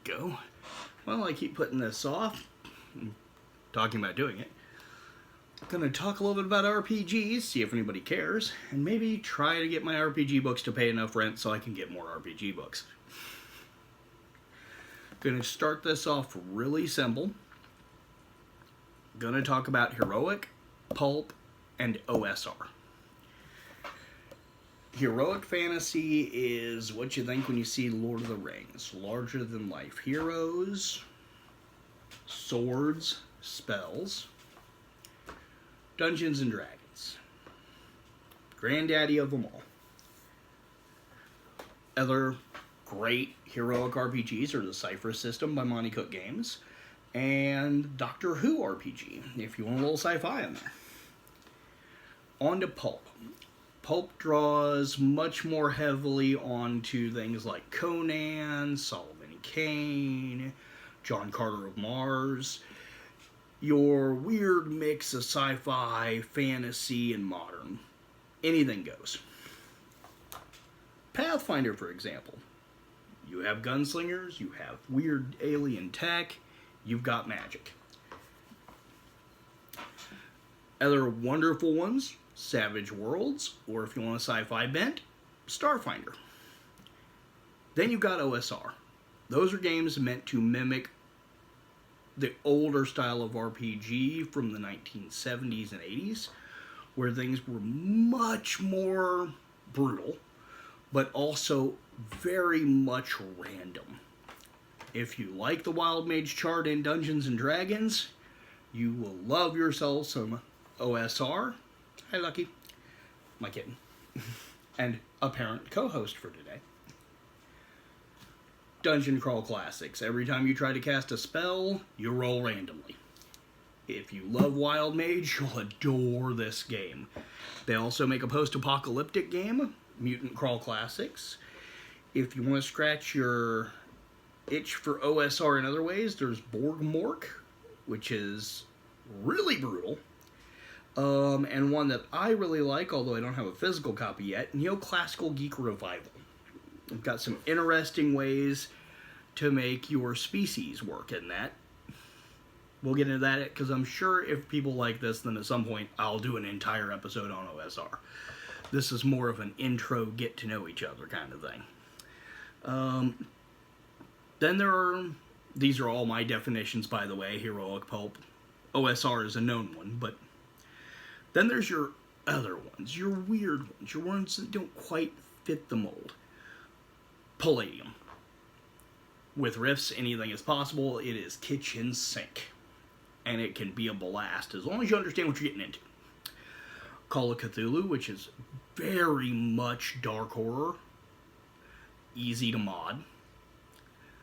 go. Well, I keep putting this off. I'm talking about doing it. I'm going to talk a little bit about RPGs, see if anybody cares, and maybe try to get my RPG books to pay enough rent so I can get more RPG books. Going to start this off really simple. Going to talk about Heroic, Pulp, and OSR. Heroic fantasy is what you think when you see Lord of the Rings. Larger than life heroes, swords, spells, Dungeons and Dragons. Granddaddy of them all. Other great heroic RPGs are the Cypher System by Monte Cook Games and Doctor Who RPG, if you want a little sci-fi in there. On to Pulp. Pulp draws much more heavily onto things like Conan, Solomon Kane, John Carter of Mars, your weird mix of sci-fi, fantasy, and modern. Anything goes. Pathfinder, for example. You have gunslingers, you have weird alien tech, you've got magic. Other wonderful ones, Savage Worlds, or if you want a sci-fi bent, Starfinder. Then you've got OSR. Those are games meant to mimic the older style of RPG from the 1970s and 80s, where things were much more brutal, but also very much random. If you like the Wild Mage chart in Dungeons and Dragons, you will love yourself some OSR. Hi, Lucky. My kitten. And apparent co-host for today. Dungeon Crawl Classics. Every time you try to cast a spell, you roll randomly. If you love Wild Mage, you'll adore this game. They also make a post-apocalyptic game, Mutant Crawl Classics. If you want to scratch your itch for OSR in other ways, there's Borgmork, which is really brutal. And one that I really like, although I don't have a physical copy yet, Neoclassical Geek Revival. We've got some interesting ways to make your species work in that. We'll get into that because I'm sure if people like this, then at some point I'll do an entire episode on OSR. This is more of an intro, get to know each other kind of thing. Then these are all my definitions, by the way, Heroic, Pulp. OSR is a known one, but then there's your other ones, your weird ones, your ones that don't quite fit the mold. Palladium. With riffs, anything is possible. It is kitchen sink. And it can be a blast, as long as you understand what you're getting into. Call of Cthulhu, which is very much dark horror. Easy to mod.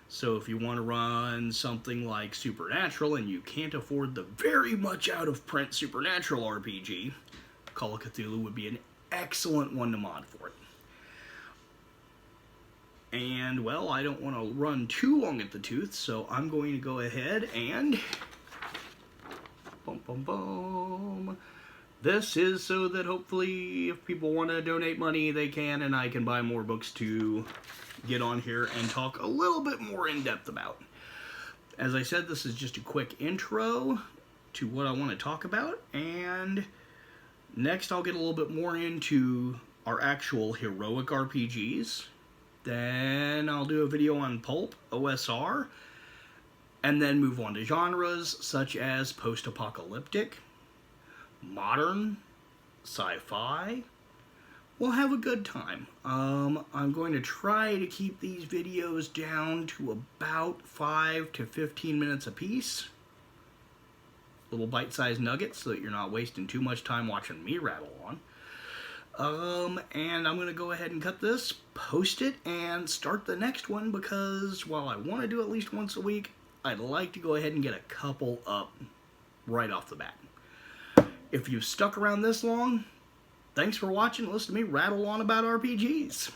So if you want to run something like Supernatural and you can't afford the very much out-of-print Supernatural RPG, Call of Cthulhu would be an excellent one to mod for it. And, well, I don't want to run too long at the tooth, so I'm going to go ahead and... Boom, boom, boom. This is so that hopefully if people want to donate money, they can, and I can buy more books to get on here and talk a little bit more in depth about. As I said, this is just a quick intro to what I want to talk about, and next I'll get a little bit more into our actual heroic RPGs. Then I'll do a video on Pulp, OSR, and then move on to genres such as post-apocalyptic, modern, sci-fi. We'll have a good time. I'm going to try to keep these videos down to about 5 to 15 minutes a piece. Little bite-sized nuggets so that you're not wasting too much time watching me rattle on. And I'm going to go ahead and cut this, post it, and start the next one because while I want to do at least once a week, I'd like to go ahead and get a couple up right off the bat. If you've stuck around this long, thanks for watching. Listen to me rattle on about RPGs.